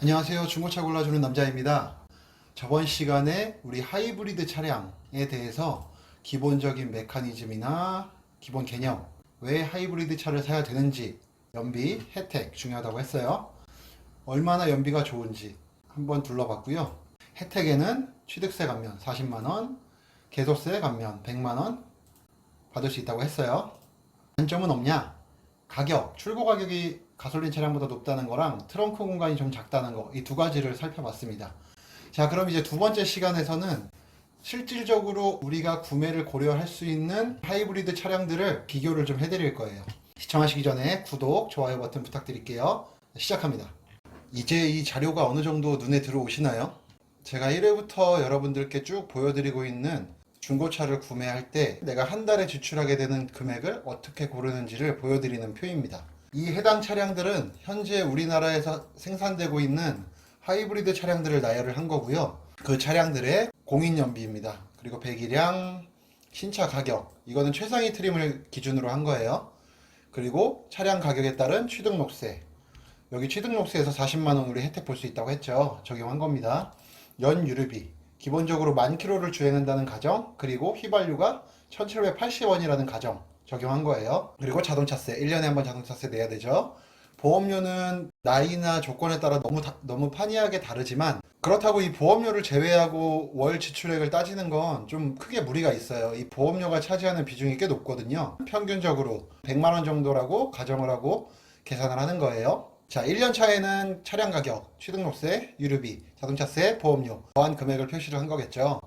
안녕하세요. 중고차 골라주는 남자입니다. 저번 시간에 우리 하이브리드 차량에 대해서 기본적인 메커니즘이나 기본 개념, 왜 하이브리드 차를 사야 되는지, 연비, 혜택 중요하다고 했어요. 얼마나 연비가 좋은지 한번 둘러봤고요. 혜택에는 취득세 감면 40만원, 개소세 감면 100만원 받을 수 있다고 했어요. 단점은 없냐? 가격, 출고 가격이 가솔린 차량보다 높다는 거랑 트렁크 공간이 좀 작다는 거, 이 두 가지를 살펴봤습니다. 자, 그럼 이제 두 번째 시간에서는 실질적으로 우리가 구매를 고려할 수 있는 하이브리드 차량들을 비교를 좀 해드릴 거예요. 시청하시기 전에 구독, 좋아요 버튼 부탁드릴게요. 시작합니다. 이제 이 자료가 어느 정도 눈에 들어오시나요? 제가 1회부터 여러분들께 쭉 보여드리고 있는 중고차를 구매할 때 내가 한 달에 지출하게 되는 금액을 어떻게 고르는지를 보여드리는 표입니다. 이 해당 차량들은 현재 우리나라에서 생산되고 있는 하이브리드 차량들을 나열을 한 거고요. 그 차량들의 공인연비입니다. 그리고 배기량, 신차 가격, 이거는 최상위 트림을 기준으로 한 거예요. 그리고 차량 가격에 따른 취등록세, 여기 취등록세에서 40만원 우리 혜택 볼 수 있다고 했죠. 적용한 겁니다. 연유류비, 기본적으로 10,000km를 주행한다는 가정, 그리고 휘발유가 1,780원이라는 가정 적용한 거예요. 그리고 자동차세, 1년에 한 번 자동차세 내야 되죠. 보험료는 나이나 조건에 따라 너무 판이하게 다르지만, 그렇다고 이 보험료를 제외하고 월 지출액을 따지는 건 좀 크게 무리가 있어요. 이 보험료가 차지하는 비중이 꽤 높거든요. 평균적으로 100만원 정도라고 가정을 하고 계산을 하는 거예요. 자, 1년 차에는 차량 가격, 취등록세, 유류비, 자동차세, 보험료 더한 금액을 표시를 한 거겠죠.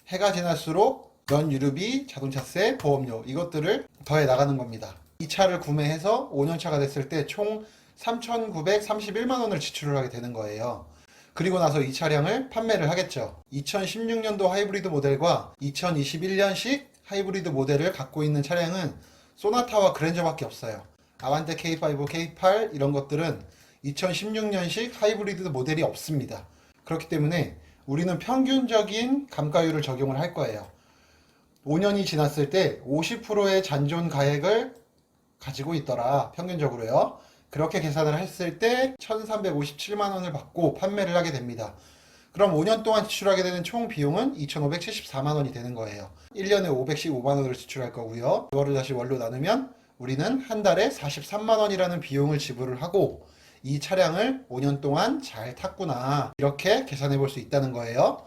해가 지날수록 연유류비, 자동차세, 보험료 이것들을 더해 나가는 겁니다. 이 차를 구매해서 5년 차가 됐을 때 총 3,931만 원을 지출을 하게 되는 거예요. 그리고 나서 이 차량을 판매를 하겠죠. 2016년도 하이브리드 모델과 2021년식 하이브리드 모델을 갖고 있는 차량은 소나타와 그랜저밖에 없어요. 아반떼 K5, K8 이런 것들은 2016년식 하이브리드 모델이 없습니다. 그렇기 때문에 우리는 평균적인 감가율을 적용을 할 거예요. 5년이 지났을 때 50%의 잔존 가액을 가지고 있더라, 평균적으로요. 그렇게 계산을 했을 때 1,357만 원을 받고 판매를 하게 됩니다. 그럼 5년 동안 지출하게 되는 총 비용은 2,574만 원이 되는 거예요. 1년에 515만 원을 지출할 거고요. 그거를 다시 월로 나누면 우리는 한 달에 43만 원이라는 비용을 지불을 하고 이 차량을 5년 동안 잘 탔구나, 이렇게 계산해 볼 수 있다는 거예요.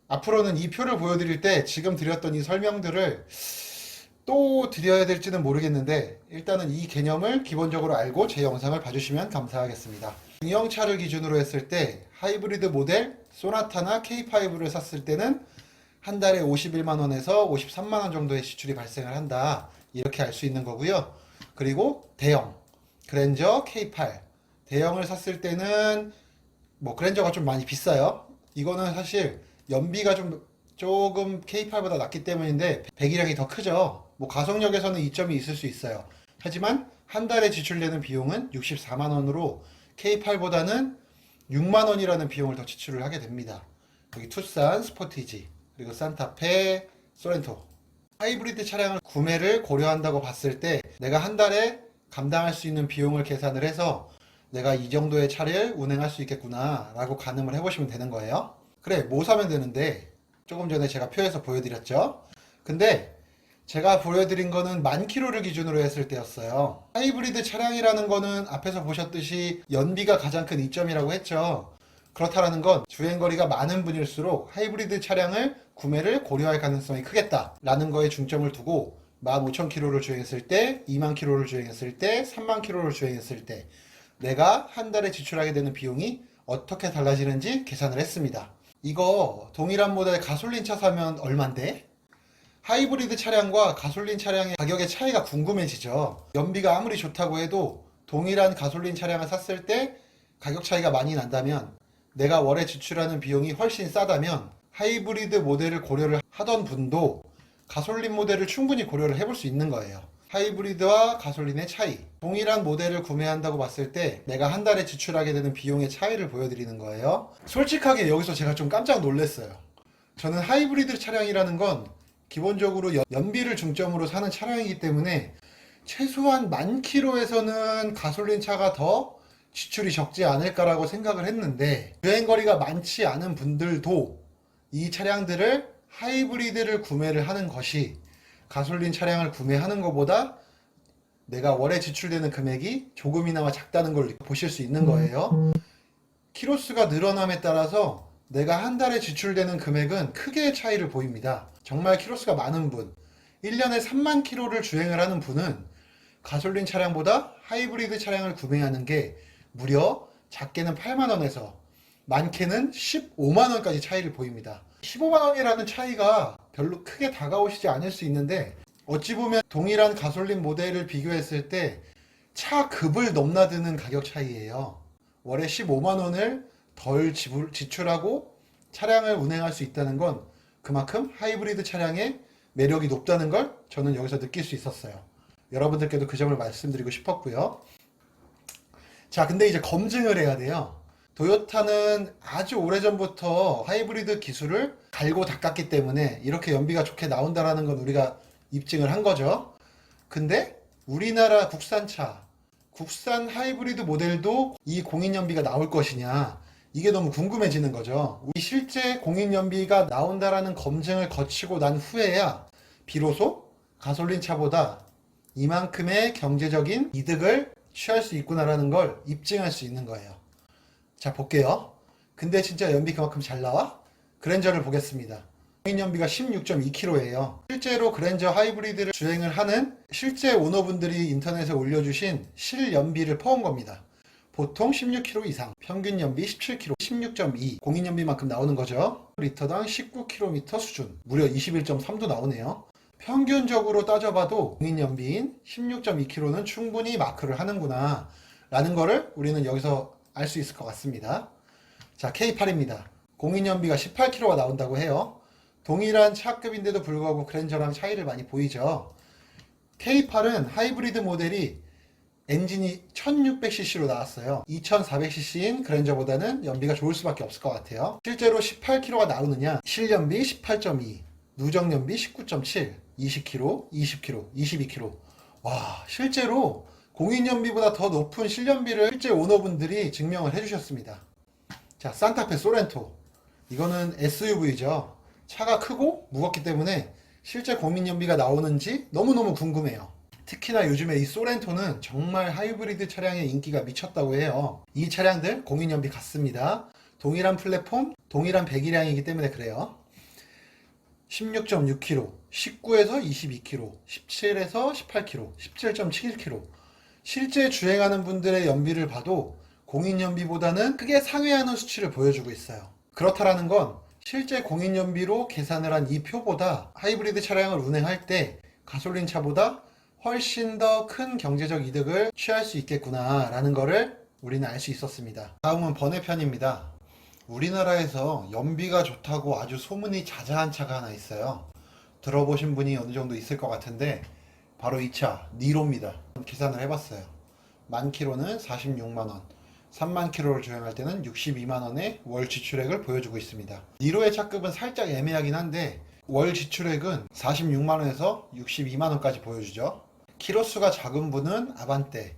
앞으로는 이 표를 보여드릴 때 지금 드렸던 이 설명들을 또 드려야 될지는 모르겠는데, 일단은 이 개념을 기본적으로 알고 제 영상을 봐주시면 감사하겠습니다. 중형차를 기준으로 했을 때 하이브리드 모델 소나타나 K5를 샀을 때는 한 달에 51만 원에서 53만 원 정도의 지출이 발생을 한다, 이렇게 알 수 있는 거고요. 그리고 대형 그랜저 K8 대형을 샀을 때는 뭐 그랜저가 좀 많이 비싸요. 이거는 사실 연비가 조금 K8보다 낮기 때문인데 배기량이 더 크죠. 뭐 가속력에서는 이점이 있을 수 있어요. 하지만 한 달에 지출되는 비용은 64만 원으로 K8보다는 6만 원이라는 비용을 더 지출을 하게 됩니다. 여기 투싼, 스포티지, 그리고 산타페, 소렌토. 하이브리드 차량을 구매를 고려한다고 봤을 때 내가 한 달에 감당할 수 있는 비용을 계산을 해서 내가 이 정도의 차를 운행할 수 있겠구나 라고 가늠을 해보시면 되는 거예요. 그래, 뭐 사면 되는데, 조금 전에 제가 표에서 보여드렸죠. 근데 제가 보여드린 거는 10,000km를 기준으로 했을 때였어요. 하이브리드 차량이라는 거는 앞에서 보셨듯이 연비가 가장 큰 이점이라고 했죠. 그렇다라는 건 주행거리가 많은 분일수록 하이브리드 차량을 구매를 고려할 가능성이 크겠다라는 거에 중점을 두고 15,000km를 주행했을 때, 20,000km를 주행했을 때, 30,000km를 주행했을 때 내가 한 달에 지출하게 되는 비용이 어떻게 달라지는지 계산을 했습니다. 이거 동일한 모델 가솔린 차 사면 얼만데? 하이브리드 차량과 가솔린 차량의 가격의 차이가 궁금해지죠. 연비가 아무리 좋다고 해도 동일한 가솔린 차량을 샀을 때 가격 차이가 많이 난다면, 내가 월에 지출하는 비용이 훨씬 싸다면 하이브리드 모델을 고려를 하던 분도 가솔린 모델을 충분히 고려를 해볼 수 있는 거예요. 하이브리드와 가솔린의 차이, 동일한 모델을 구매한다고 봤을 때 내가 한 달에 지출하게 되는 비용의 차이를 보여드리는 거예요. 솔직하게 여기서 제가 좀 깜짝 놀랐어요. 저는 하이브리드 차량이라는 건 기본적으로 연비를 중점으로 사는 차량이기 때문에 최소한 10,000km에서는 가솔린 차가 더 지출이 적지 않을까라고 생각을 했는데, 주행거리가 많지 않은 분들도 이 차량들을 하이브리드를 구매를 하는 것이 가솔린 차량을 구매하는 것보다 내가 월에 지출되는 금액이 조금이나마 작다는 걸 보실 수 있는 거예요. 키로수가 늘어남에 따라서 내가 한 달에 지출되는 금액은 크게 차이를 보입니다. 정말 키로수가 많은 분, 1년에 3만 킬로를 주행을 하는 분은 가솔린 차량보다 하이브리드 차량을 구매하는 게 무려 작게는 8만 원에서 많게는 15만 원까지 차이를 보입니다. 15만 원이라는 차이가 별로 크게 다가오시지 않을 수 있는데, 어찌 보면 동일한 가솔린 모델을 비교했을 때 차 급을 넘나드는 가격 차이예요. 월에 15만 원을 덜 지출하고 차량을 운행할 수 있다는 건 그만큼 하이브리드 차량의 매력이 높다는 걸 저는 여기서 느낄 수 있었어요. 여러분들께도 그 점을 말씀드리고 싶었고요. 자, 근데 이제 검증을 해야 돼요. 도요타는 아주 오래전부터 하이브리드 기술을 갈고 닦았기 때문에 이렇게 연비가 좋게 나온다라는 건 우리가 입증을 한 거죠. 근데 우리나라 국산차, 국산 하이브리드 모델도 이 공인연비가 나올 것이냐, 이게 너무 궁금해지는 거죠. 우리 실제 공인연비가 나온다라는 검증을 거치고 난 후에야 비로소 가솔린 차보다 이만큼의 경제적인 이득을 취할 수 있구나라는 걸 입증할 수 있는 거예요. 자, 볼게요. 근데 진짜 연비 그만큼 잘 나와? 그랜저를 보겠습니다. 공인연비가 16.2km예요. 실제로 그랜저 하이브리드를 주행을 하는 실제 오너분들이 인터넷에 올려주신 실연비를 퍼온 겁니다. 보통 16km 이상, 평균 연비 17km, 16.2, 공인연비만큼 나오는 거죠. 리터당 19km 수준, 무려 21.3도 나오네요. 평균적으로 따져봐도 공인연비인 16.2km는 충분히 마크를 하는구나 라는 거를 우리는 여기서 알 수 있을 것 같습니다. 자, K8입니다. 공인연비가 18km가 나온다고 해요. 동일한 차급인데도 불구하고 그랜저랑 차이를 많이 보이죠. K8은 하이브리드 모델이 엔진이 1600cc로 나왔어요. 2400cc인 그랜저보다는 연비가 좋을 수밖에 없을 것 같아요. 실제로 18km가 나오느냐? 실연비 18.2, 누적연비 19.7, 20km, 20km, 22km. 와, 실제로 공인연비보다 더 높은 실연비를 실제 오너분들이 증명을 해주셨습니다. 자, 산타페 소렌토. 이거는 SUV죠. 차가 크고 무겁기 때문에 실제 공인연비가 나오는지 너무너무 궁금해요. 특히나 요즘에 이 소렌토는 정말 하이브리드 차량의 인기가 미쳤다고 해요. 이 차량들 공인연비 같습니다. 동일한 플랫폼, 동일한 배기량이기 때문에 그래요. 16.6km, 19에서 22km, 17에서 18km, 17.7km. 실제 주행하는 분들의 연비를 봐도 공인연비보다는 크게 상회하는 수치를 보여주고 있어요. 그렇다라는 건 실제 공인연비로 계산을 한 이 표보다 하이브리드 차량을 운행할 때 가솔린 차보다 훨씬 더 큰 경제적 이득을 취할 수 있겠구나 라는 거를 우리는 알 수 있었습니다. 다음은 번외편입니다. 우리나라에서 연비가 좋다고 아주 소문이 자자한 차가 하나 있어요. 들어보신 분이 어느 정도 있을 것 같은데 바로 이 차 니로입니다. 계산을 해봤어요. 만 킬로는 46만원, 3만 킬로를 주행할 때는 62만원의 월 지출액을 보여주고 있습니다. 니로의 차급은 살짝 애매하긴 한데 월 지출액은 46만원에서 62만원까지 보여주죠. 키로수가 작은 분은 아반떼,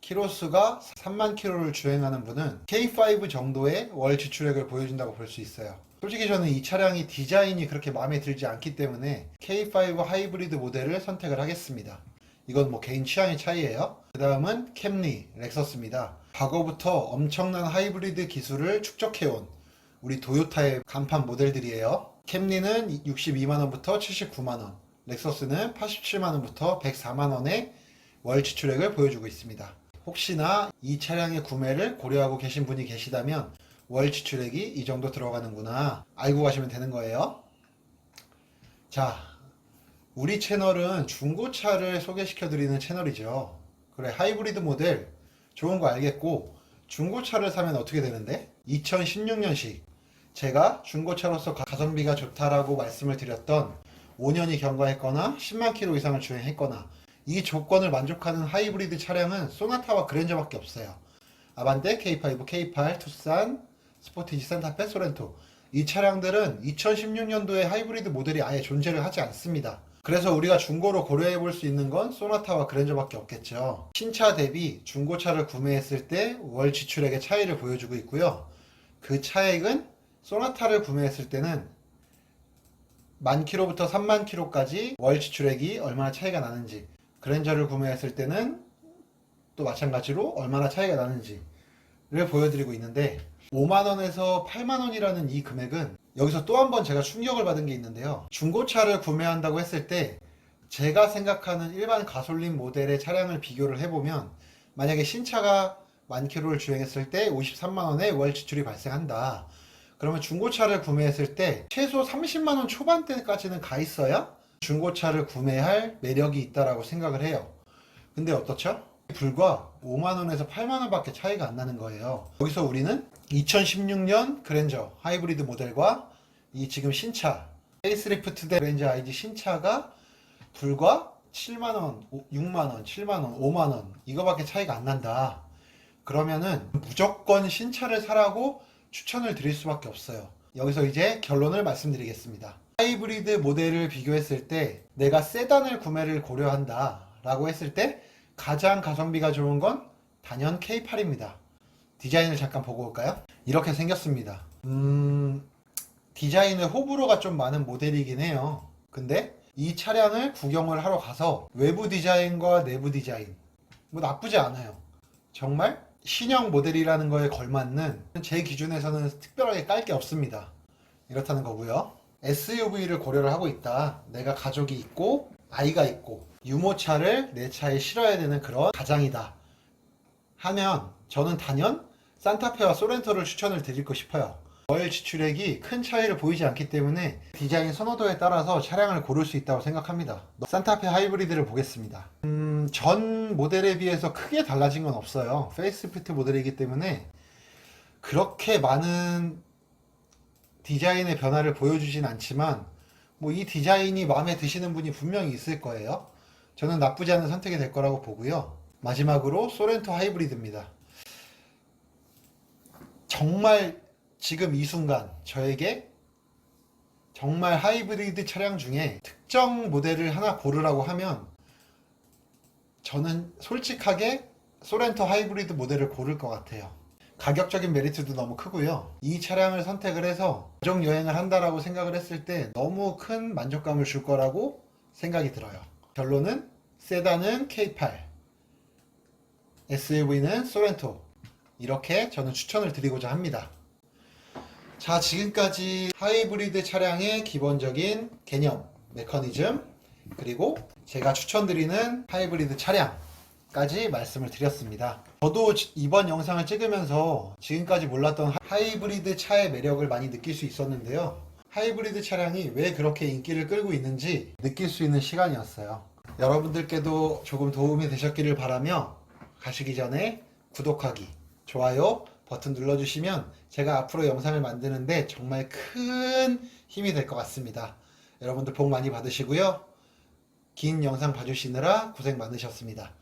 키로수가 3만 킬로를 주행하는 분은 K5 정도의 월 지출액을 보여준다고 볼 수 있어요. 솔직히 저는 이 차량이 디자인이 그렇게 마음에 들지 않기 때문에 K5 하이브리드 모델을 선택을 하겠습니다. 이건 뭐 개인 취향의 차이예요. 그 다음은 캠리, 렉서스입니다. 과거부터 엄청난 하이브리드 기술을 축적해온 우리 도요타의 간판 모델들이에요. 캠리는 62만원부터 79만원, 렉서스는 87만원부터 104만원의 월 지출액을 보여주고 있습니다. 혹시나 이 차량의 구매를 고려하고 계신 분이 계시다면 월 지출액이 이 정도 들어가는구나 알고 가시면 되는 거예요. 자, 우리 채널은 중고차를 소개시켜 드리는 채널이죠. 그래, 하이브리드 모델 좋은 거 알겠고 중고차를 사면 어떻게 되는데? 2016년식 제가 중고차로서 가성비가 좋다라고 말씀을 드렸던 5년이 경과했거나 10만 킬로 이상을 주행했거나 이 조건을 만족하는 하이브리드 차량은 소나타와 그랜저밖에 없어요. 아반떼, K5, K8, 투싼, 스포티지, 산타페, 소렌토. 이 차량들은 2016년도에 하이브리드 모델이 아예 존재를 하지 않습니다. 그래서 우리가 중고로 고려해 볼 수 있는 건 소나타와 그랜저밖에 없겠죠. 신차 대비 중고차를 구매했을 때 월 지출액의 차이를 보여주고 있고요. 그 차액은 소나타를 구매했을 때는 10,000km부터 30,000km까지 월 지출액이 얼마나 차이가 나는지, 그랜저를 구매했을 때는 또 마찬가지로 얼마나 차이가 나는지를 보여드리고 있는데, 5만원에서 8만원이라는 이 금액은 여기서 또 한 번 제가 충격을 받은 게 있는데요. 중고차를 구매한다고 했을 때 제가 생각하는 일반 가솔린 모델의 차량을 비교를 해보면, 만약에 신차가 10,000km를 주행했을 때 53만원의 월 지출이 발생한다. 그러면 중고차를 구매했을 때 최소 30만원 초반대까지는 가 있어야 중고차를 구매할 매력이 있다라고 생각을 해요. 근데 어떻죠? 불과 5만원에서 8만원밖에 차이가 안 나는 거예요. 여기서 우리는 2016년 그랜저 하이브리드 모델과 이 지금 신차 페이스리프트 된 그랜저 IG 신차가 불과 7만원, 6만원, 7만원, 5만원 이거밖에 차이가 안 난다. 그러면은 무조건 신차를 사라고 추천을 드릴 수밖에 없어요. 여기서 이제 결론을 말씀드리겠습니다. 하이브리드 모델을 비교했을 때 내가 세단을 구매를 고려한다 라고 했을 때 가장 가성비가 좋은 건 단연 K8입니다. 디자인을 잠깐 보고 올까요? 이렇게 생겼습니다. 디자인에 호불호가 좀 많은 모델이긴 해요. 근데 이 차량을 구경을 하러 가서 외부 디자인과 내부 디자인 뭐 나쁘지 않아요. 정말 신형 모델이라는 거에 걸맞는, 제 기준에서는 특별하게 깔 게 없습니다. 이렇다는 거고요. SUV를 고려를 하고 있다. 내가 가족이 있고 아이가 있고 유모차를 내 차에 실어야 되는 그런 가장이다 하면 저는 단연 산타페와 소렌토를 추천을 드리고 싶어요. 월 지출액이 큰 차이를 보이지 않기 때문에 디자인 선호도에 따라서 차량을 고를 수 있다고 생각합니다. 산타페 하이브리드를 보겠습니다. 전 모델에 비해서 크게 달라진 건 없어요. 페이스리프트 모델이기 때문에 그렇게 많은 디자인의 변화를 보여주진 않지만 뭐 이 디자인이 마음에 드시는 분이 분명히 있을 거예요. 저는 나쁘지 않은 선택이 될 거라고 보고요. 마지막으로 소렌토 하이브리드입니다. 정말 지금 이 순간 저에게 정말 하이브리드 차량 중에 특정 모델을 하나 고르라고 하면 저는 솔직하게 소렌토 하이브리드 모델을 고를 것 같아요. 가격적인 메리트도 너무 크고요. 이 차량을 선택을 해서 가족 여행을 한다라고 생각을 했을 때 너무 큰 만족감을 줄 거라고 생각이 들어요. 결론은 세단은 K8, SUV는 소렌토, 이렇게 저는 추천을 드리고자 합니다. 자, 지금까지 하이브리드 차량의 기본적인 개념, 메커니즘, 그리고 제가 추천드리는 하이브리드 차량까지 말씀을 드렸습니다. 저도 이번 영상을 찍으면서 지금까지 몰랐던 하이브리드 차의 매력을 많이 느낄 수 있었는데요. 하이브리드 차량이 왜 그렇게 인기를 끌고 있는지 느낄 수 있는 시간이었어요. 여러분들께도 조금 도움이 되셨기를 바라며 가시기 전에 구독하기, 좋아요 버튼 눌러주시면 제가 앞으로 영상을 만드는데 정말 큰 힘이 될 것 같습니다. 여러분들 복 많이 받으시고요. 긴 영상 봐주시느라 고생 많으셨습니다.